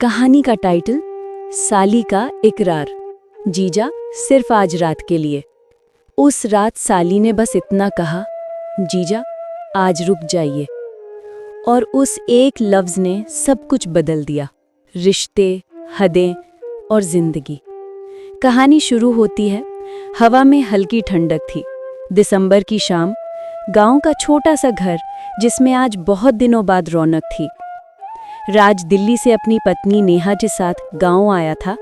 कहानी का टाइटल साली का इकरार। जीजा सिर्फ आज रात के लिए। उस रात साली ने बस इतना कहा, जीजा आज रुक जाइए, और उस एक लफ्ज ने सब कुछ बदल दिया, रिश्ते, हदें और जिंदगी। कहानी शुरू होती है, हवा में हल्की ठंडक थी। दिसंबर की शाम, गांव का छोटा सा घर जिसमें आज बहुत दिनों बाद रौनक थी। राज दिल्ली से अपनी पत्नी नेहा के साथ गांव आया था।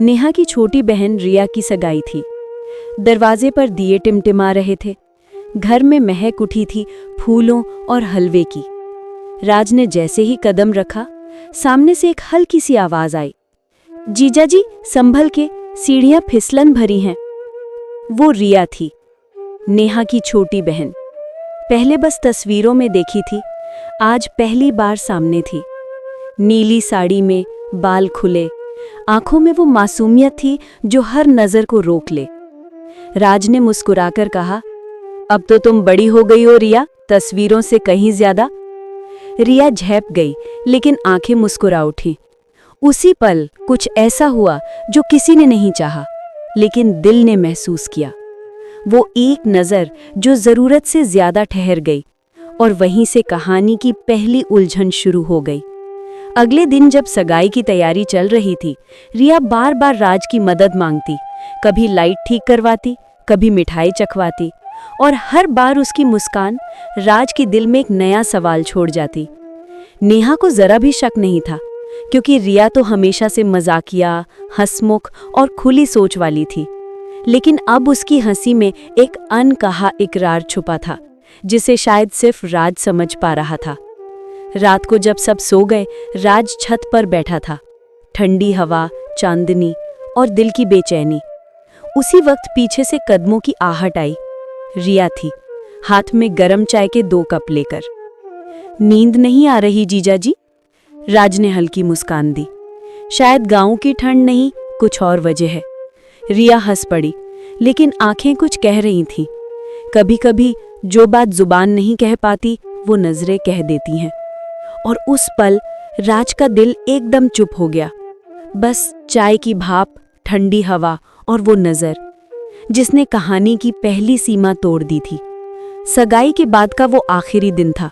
नेहा की छोटी बहन रिया की सगाई थी। दरवाजे पर दिए टिमटिमा रहे थे। घर में महक उठी थी फूलों और हलवे की। राज ने जैसे ही कदम रखा, सामने से एक हल्की सी आवाज आई, जीजा जी संभल के, सीढ़ियां फिसलन भरी हैं। वो रिया थी, नेहा की छोटी बहन। पहले बस तस्वीरों में देखी थी, आज पहली बार सामने थी। नीली साड़ी में, बाल खुले, आंखों में वो मासूमियत थी जो हर नजर को रोक ले। राज ने मुस्कुराकर कहा, अब तो तुम बड़ी हो गई हो रिया, तस्वीरों से कहीं ज्यादा। रिया झेप गई, लेकिन आंखें मुस्कुरा उठी। उसी पल कुछ ऐसा हुआ जो किसी ने नहीं चाहा, लेकिन दिल ने महसूस किया। वो एक नजर जो जरूरत से ज्यादा ठहर गई, और वहीं से कहानी की पहली उलझन शुरू हो गई। अगले दिन जब सगाई की तैयारी चल रही थी, रिया बार बार राज की मदद मांगती। कभी लाइट ठीक करवाती, कभी मिठाई चखवाती, और हर बार उसकी मुस्कान राज के दिल में एक नया सवाल छोड़ जाती। नेहा को जरा भी शक नहीं था, क्योंकि रिया तो हमेशा से मजाकिया, हंसमुख और खुली सोच वाली थी। लेकिन अब उसकी हंसी में एक अनकहा इकरार छुपा था, जिसे शायद सिर्फ राज समझ पा रहा था। रात को जब सब सो गए, राज छत पर बैठा था। ठंडी हवा, चांदनी और दिल की बेचैनी। उसी वक्त पीछे से कदमों की आहट आई। रिया थी, हाथ में गरम चाय के 2 कप लेकर। नींद नहीं आ रही जीजा जी? राज ने हल्की मुस्कान दी। शायद गांव की ठंड नहीं, कुछ और वजह है। रिया हंस पड़ी, लेकिन आंखें कुछ कह रही थीं। कभी कभी जो बात जुबान नहीं कह पाती, वो नजरें कह देती हैं। और उस पल राज का दिल एकदम चुप हो गया। बस चाय की भाप, ठंडी हवा और वो नजर, जिसने कहानी की पहली सीमा तोड़ दी थी। सगाई के बाद का वो आखिरी दिन था।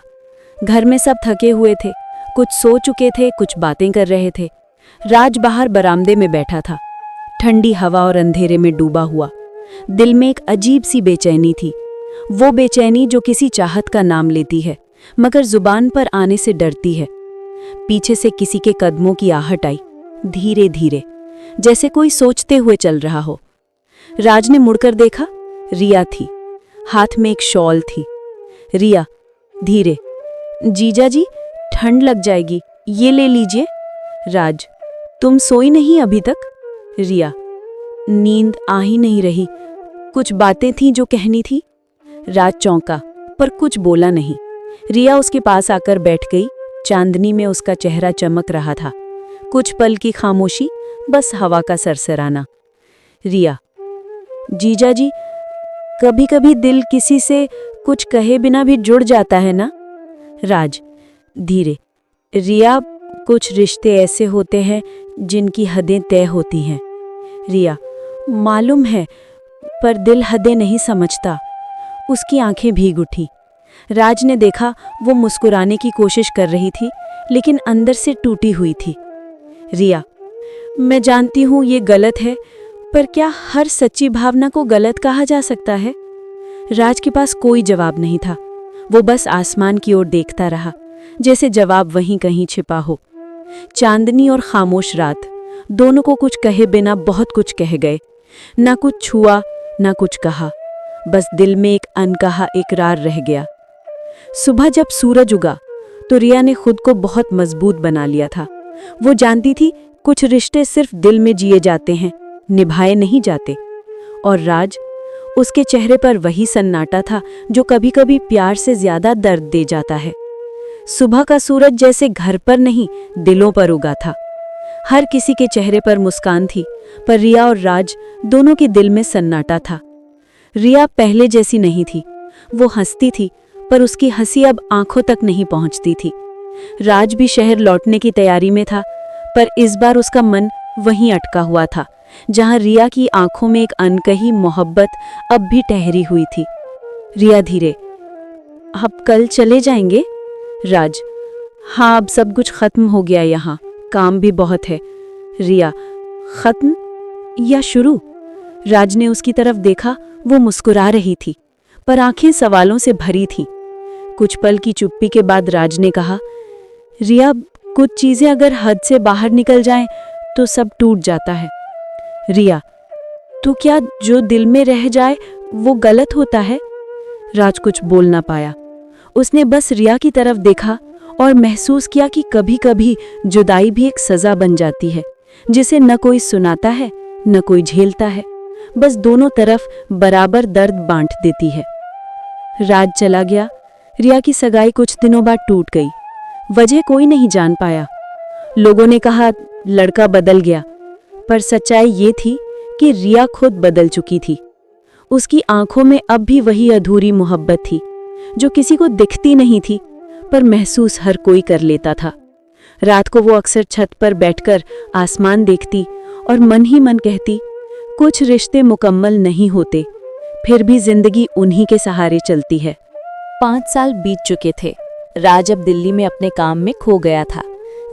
घर में सब थके हुए थे, कुछ सो चुके थे, कुछ बातें कर रहे थे। राज बाहर बरामदे में बैठा था, ठंडी हवा और अंधेरे में डूबा हुआ। दिल में एक अजीब सी बेचैनी थी, वो बेचैनी जो किसी चाहत का नाम लेती है, मगर जुबान पर आने से डरती है। पीछे से किसी के कदमों की आहट आई, धीरे धीरे, जैसे कोई सोचते हुए चल रहा हो। राज ने मुड़कर देखा, रिया थी, हाथ में एक शॉल थी। रिया धीरे, जीजा जी ठंड लग जाएगी, ये ले लीजिए। राज, तुम सोई नहीं अभी तक? रिया, नींद आ ही नहीं रही, कुछ बातें थीं जो कहनी थी। राज चौंका, पर कुछ बोला नहीं। रिया उसके पास आकर बैठ गई। चांदनी में उसका चेहरा चमक रहा था। कुछ पल की खामोशी, बस हवा का सरसराना। रिया, जीजा जी, कभी कभी दिल किसी से कुछ कहे बिना भी जुड़ जाता है ना? राज धीरे, रिया, कुछ रिश्ते ऐसे होते हैं जिनकी हदें तय होती हैं। रिया, मालूम है, पर दिल हदें नहीं समझता। उसकी आंखें भीग उठी। राज ने देखा वो मुस्कुराने की कोशिश कर रही थी, लेकिन अंदर से टूटी हुई थी। रिया, मैं जानती हूं ये गलत है, पर क्या हर सच्ची भावना को गलत कहा जा सकता है? राज के पास कोई जवाब नहीं था। वो बस आसमान की ओर देखता रहा, जैसे जवाब वहीं कहीं छिपा हो। चांदनी और खामोश रात दोनों को कुछ कहे बिना बहुत कुछ कह गए। ना कुछ छुआ, ना कुछ कहा, बस दिल में एक अनकहा इकरार रह गया। सुबह जब सूरज उगा, तो रिया ने खुद को बहुत मजबूत बना लिया था। वो जानती थी कुछ रिश्ते सिर्फ दिल में जिए जाते हैं, निभाए नहीं जाते। और राज, उसके चेहरे पर वही सन्नाटा था जो कभी कभी प्यार से ज्यादा दर्द दे जाता है। सुबह का सूरज जैसे घर पर नहीं, दिलों पर उगा था। हर किसी के चेहरे पर मुस्कान थी, पर रिया और राज दोनों के दिल में सन्नाटा था। रिया पहले जैसी नहीं थी। वो हंसती थी, पर उसकी हंसी अब आंखों तक नहीं पहुंचती थी। राज भी शहर लौटने की तैयारी में था, पर इस बार उसका मन वहीं अटका हुआ था जहां रिया की आंखों में एक अनकही मोहब्बत अब भी ठहरी हुई थी। रिया धीरे, अब कल चले जाएंगे? राज, हाँ अब सब कुछ खत्म हो गया, यहाँ काम भी बहुत है। रिया, खत्म या शुरू? राज ने उसकी तरफ देखा, वो मुस्कुरा रही थी पर आंखें सवालों से भरी थीं। कुछ पल की चुप्पी के बाद राज ने कहा, रिया, कुछ चीजें अगर हद से बाहर निकल जाएं तो सब टूट जाता है। रिया, तो क्या जो दिल में रह जाए वो गलत होता है? राज कुछ बोल ना पाया। उसने बस रिया की तरफ देखा और महसूस किया कि कभी-कभी जुदाई भी एक सजा बन जाती है जिसे न कोई सुनाता है न कोई झेलता है, बस दोनों तरफ बराबर दर्द बांट देती है। राज चला गया। रिया की सगाई कुछ दिनों बाद टूट गई। वजह कोई नहीं जान पाया। लोगों ने कहा लड़का बदल गया, पर सच्चाई ये थी कि रिया खुद बदल चुकी थी। उसकी आंखों में अब भी वही अधूरी मोहब्बत थी जो किसी को दिखती नहीं थी पर महसूस हर कोई कर लेता था। रात को वो अक्सर छत पर बैठकर आसमान देखती और मन ही मन कहती, कुछ रिश्ते मुकम्मल नहीं होते, फिर भी जिंदगी उन्हीं के सहारे चलती है। 5 साल बीत चुके थे। राज अब दिल्ली में अपने काम में खो गया था।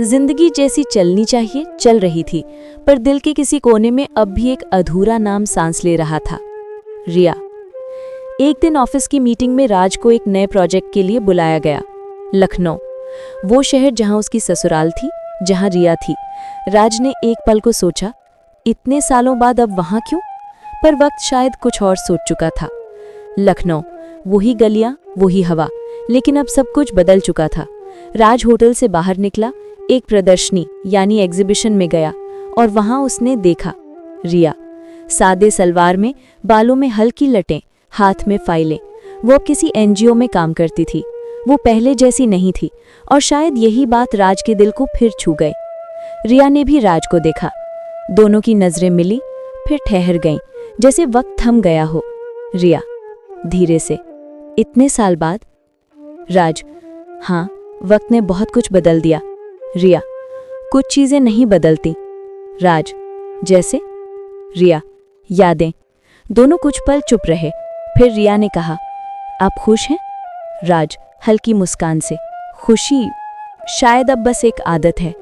जिंदगी जैसी चलनी चाहिए चल रही थी, पर दिल के किसी कोने में अब भी एक अधूरा नाम सांस ले रहा था, रिया। एक दिन ऑफिस की मीटिंग में राज को एक नए प्रोजेक्ट के लिए बुलाया गया। लखनऊ, वो शहर जहां उसकी ससुराल थी, जहां रिया थी। राज ने एक पल को सोचा, इतने सालों बाद अब वहां क्यों? पर वक्त शायद कुछ और सोच चुका था। लखनऊ, वही गलियां, वही हवा, लेकिन अब सब कुछ बदल चुका था। राज होटल से बाहर निकला, एक प्रदर्शनी यानी एग्जीबिशन में गया और वहां उसने देखा रिया, सादे सलवार में, बालों में हल्की लटें, हाथ में फाइलें। वो अब किसी एनजीओ में काम करती थी। वो पहले जैसी नहीं थी और शायद यही बात राज के दिल को फिर छू गई। रिया ने भी राज को देखा। दोनों की नजरें मिली, फिर ठहर गईं, जैसे वक्त थम गया हो। रिया धीरे से, इतने साल बाद? राज, हाँ, वक्त ने बहुत कुछ बदल दिया। रिया, कुछ चीजें नहीं बदलती। राज, जैसे? रिया, यादें। दोनों कुछ पल चुप रहे, फिर रिया ने कहा, आप खुश हैं? राज हल्की मुस्कान से, खुशी शायद अब बस एक आदत है।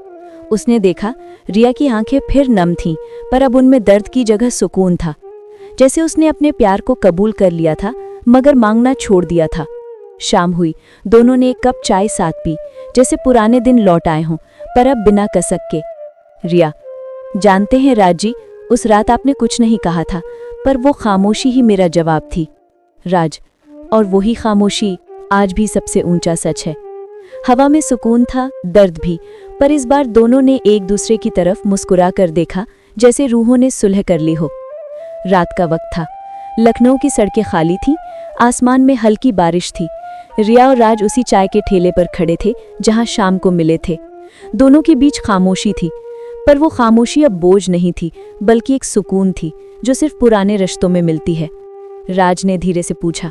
उसने देखा रिया की आंखें फिर नम थीं, पर अब उनमें दर्द की जगह सुकून था, जैसे उसने अपने प्यार को कबूल कर लिया था मगर मांगना छोड़ दिया था। शाम हुई, दोनों ने एक कप चाय साथ पी, जैसे पुराने दिन लौट आए हों, पर अब बिना कसक के। रिया, जानते हैं राज जी, उस रात आपने कुछ नहीं कहा था, पर वो खामोशी ही मेरा जवाब थी। राज, और वही खामोशी आज भी सबसे ऊंचा सच है। हवा में सुकून था, दर्द भी, पर इस बार दोनों ने एक दूसरे की तरफ मुस्कुरा कर देखा, जैसे रूहों ने सुलह कर ली हो। रात का वक्त था। लखनऊ की सड़कें खाली थीं, आसमान में हल्की बारिश थी। रिया और राज उसी चाय के ठेले पर खड़े थे जहां शाम को मिले थे। दोनों के बीच खामोशी थी, पर वो खामोशी अब बोझ नहीं थी, बल्कि एक सुकून थी जो सिर्फ पुराने रिश्तों में मिलती है। राज ने धीरे से पूछा,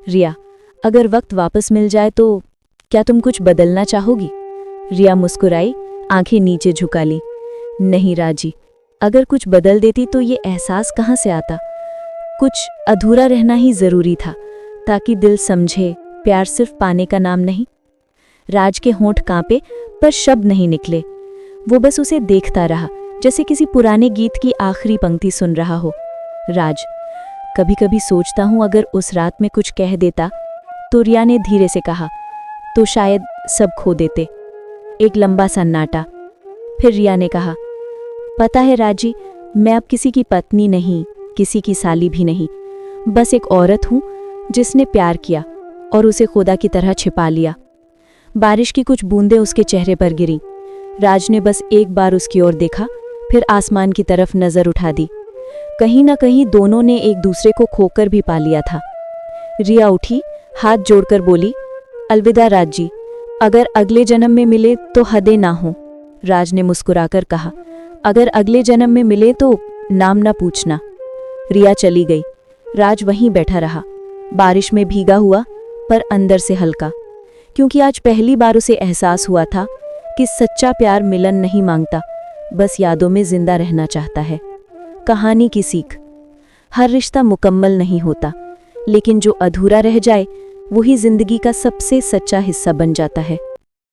रिया, अगर वक्त वापस मिल जाए तो क्या तुम कुछ बदलना चाहोगी? रिया मुस्कुराई, आंखें नीचे झुका ली। नहीं राजी, अगर कुछ बदल देती तो ये एहसास कहाँ से आता? कुछ अधूरा रहना ही जरूरी था, ताकि दिल समझे प्यार सिर्फ पाने का नाम नहीं। राज के होंठ कांपे, पर शब्द नहीं निकले। वो बस उसे देखता रहा, जैसे किसी पुराने गीत की आखिरी पंक्ति सुन रहा हो। राज, कभी कभी सोचता हूं अगर उस रात में कुछ कह देता तो। रिया ने धीरे से कहा, तो शायद सब खो देते। एक लंबा सन्नाटा। फिर रिया ने कहा, पता है राजी, मैं अब किसी की पत्नी नहीं, किसी की साली भी नहीं, बस एक औरत हूं जिसने प्यार किया और उसे खुदा की तरह छिपा लिया। बारिश की कुछ बूंदें उसके चेहरे पर गिरीं। राज ने बस एक बार उसकी ओर देखा, फिर आसमान की तरफ नजर उठा दी। कहीं ना कहीं दोनों ने एक दूसरे को खोकर भी पा लिया था। रिया उठी, हाथ जोड़कर बोली, अलविदा राज जी, अगर अगले जन्म में मिले तो हदें ना हो। राज ने मुस्कुराकर कहा, अगर अगले जन्म में मिले तो नाम ना पूछना। रिया चली गई। राज वहीं बैठा रहा, बारिश में भीगा हुआ, पर अंदर से हल्का, क्योंकि आज पहली बार उसे एहसास हुआ था कि सच्चा प्यार मिलन नहीं मांगता, बस यादों में जिंदा रहना चाहता है। कहानी की सीख। हर रिश्ता मुकम्मल नहीं होता, लेकिन जो अधूरा रह जाए वही जिंदगी का सबसे सच्चा हिस्सा बन जाता है।